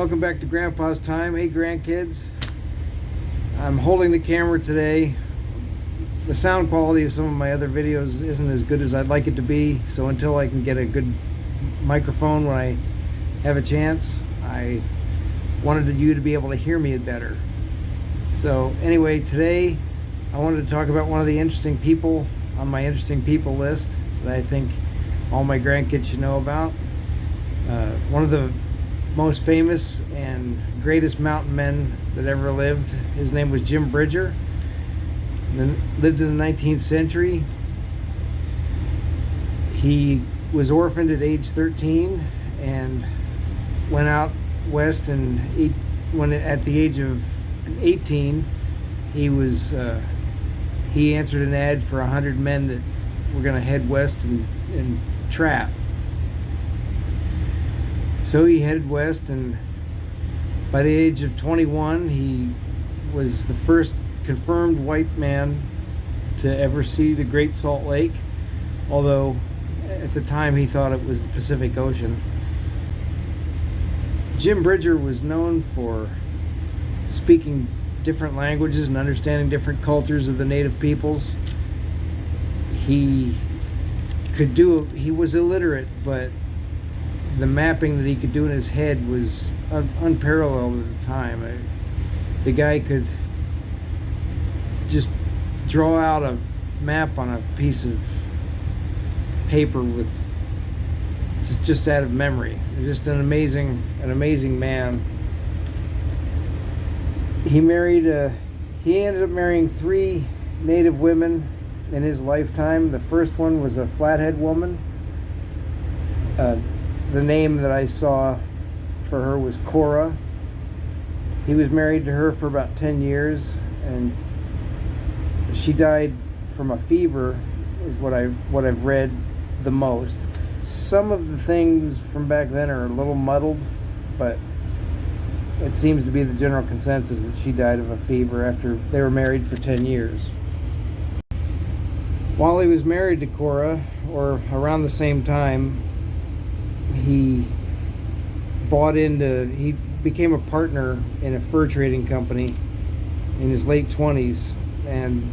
Welcome back to Grandpa's Time. Hey grandkids, I'm holding the camera today. The sound quality of some of my other videos isn't as good as I'd like it to be, so until I can get a good microphone when I have a chance, I wanted you to be able to hear me better. So anyway, today I wanted to talk about one of the interesting people on my interesting people list that I think all my grandkids should know about. One of the most famous and greatest mountain men that ever lived. His name was Jim Bridger. Lived in the 19th century. He was orphaned at age 13 and went out west, and when at the age of 18 he answered an ad for 100 men that were going to head west and trap. So he headed west, and by the age of 21 he was the first confirmed white man to ever see the Great Salt Lake, although at the time he thought it was the Pacific Ocean. Jim Bridger was known for speaking different languages and understanding different cultures of the native peoples. He was illiterate, but the mapping that he could do in his head was unparalleled at the time. The guy could just draw out a map on a piece of paper with just out of memory. Just an amazing man. He ended up marrying 3 native women in his lifetime. The first one was a Flathead woman. The name that I saw for her was Cora. He was married to her for about 10 years, and she died from a fever, is what I've read the most. Some of the things from back then are a little muddled, but it seems to be the general consensus that she died of a fever after they were married for 10 years. While he was married to Cora, or around the same time, he became a partner in a fur trading company in his late 20s, and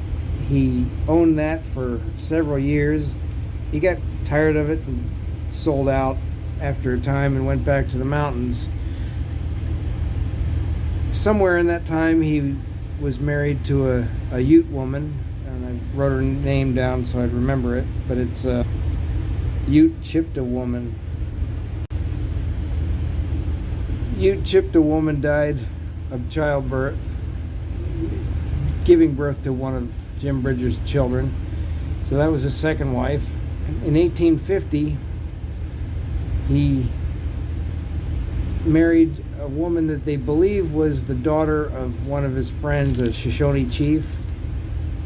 he owned that for several years. He got tired of it and sold out after a time and went back to the mountains. Somewhere in that time he was married to a Ute woman, and I wrote her name down so I'd remember it, but it's a Ute Chippewa woman. Ute Chippewa woman died of childbirth, giving birth to one of Jim Bridger's children. So that was his second wife. In 1850, he married a woman that they believe was the daughter of one of his friends, a Shoshone chief,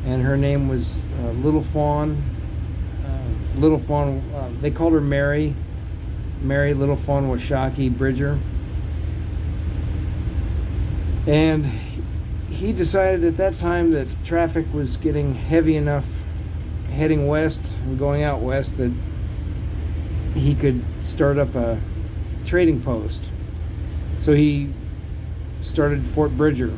and her name was Little Fawn. They called her Mary Little Fawn Washakie Bridger. And he decided at that time that traffic was getting heavy enough heading west and going out west that he could start up a trading post. So he started Fort Bridger.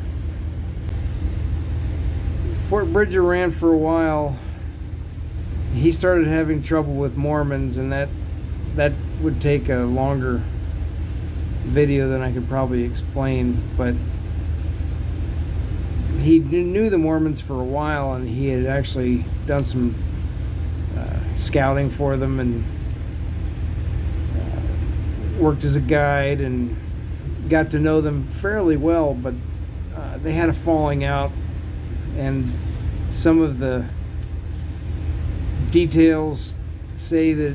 Fort Bridger ran for a while. He started having trouble with Mormons, and that would take a longer video than I could probably explain, but he knew the Mormons for a while, and he had actually done some scouting for them and worked as a guide and got to know them fairly well, but they had a falling out, and some of the details say that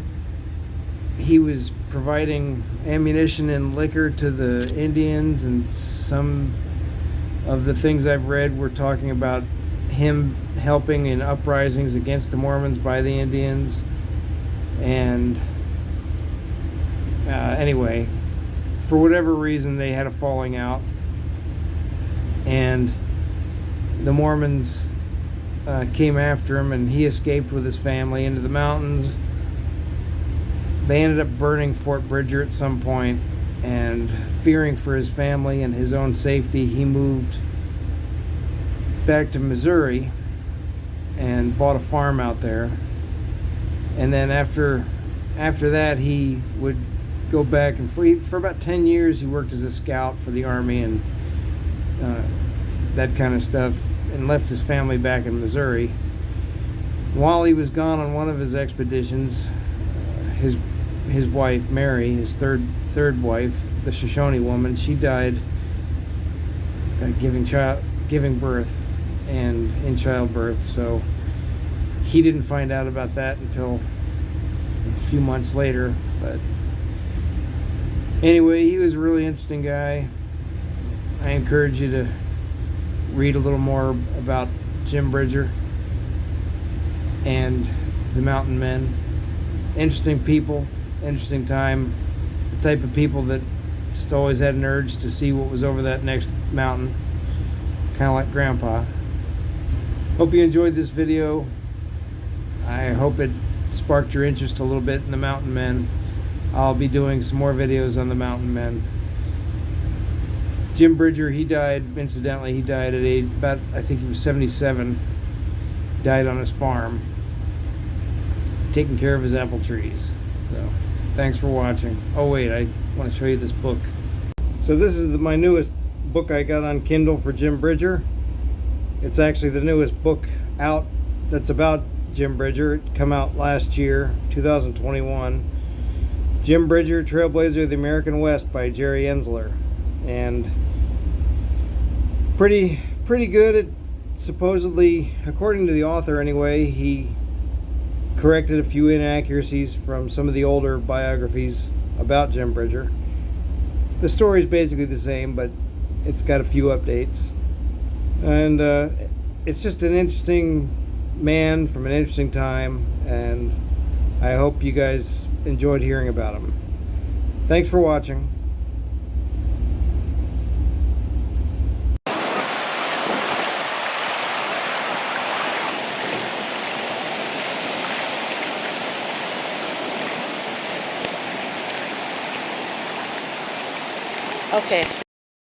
he was providing ammunition and liquor to the Indians, and some of the things I've read were talking about him helping in uprisings against the Mormons by the Indians. And anyway, for whatever reason, they had a falling out, and the Mormons came after him, and he escaped with his family into the mountains. They ended up burning Fort Bridger at some point, and fearing for his family and his own safety, he moved back to Missouri and bought a farm out there. And then after that, he would go back, and for about 10 years he worked as a scout for the Army and that kind of stuff, and left his family back in Missouri. While he was gone on one of his expeditions, his wife Mary, his third wife, the Shoshone woman, she died giving birth and in childbirth. So he didn't find out about that until a few months later. But anyway, he was a really interesting guy. I encourage you to read a little more about Jim Bridger and the Mountain Men. Interesting people, interesting time, the type of people that just always had an urge to see what was over that next mountain, kind of like Grandpa. Hope you enjoyed this video. I hope it sparked your interest a little bit in the Mountain Men. I'll be doing some more videos on the Mountain Men. Jim Bridger, he died at age about, I think he was 77. Died on his farm, taking care of his apple trees. So thanks for watching. Oh wait, I want to show you this book. So this is my newest book I got on Kindle for Jim Bridger. It's actually the newest book out that's about Jim Bridger. It came out last year, 2021. Jim Bridger, Trailblazer of the American West by Jerry Ensler. And pretty good. It supposedly, according to the author anyway, he corrected a few inaccuracies from some of the older biographies about Jim Bridger. The story is basically the same, but it's got a few updates. And it's just an interesting man from an interesting time, and I hope you guys enjoyed hearing about him. Thanks for watching. Okay.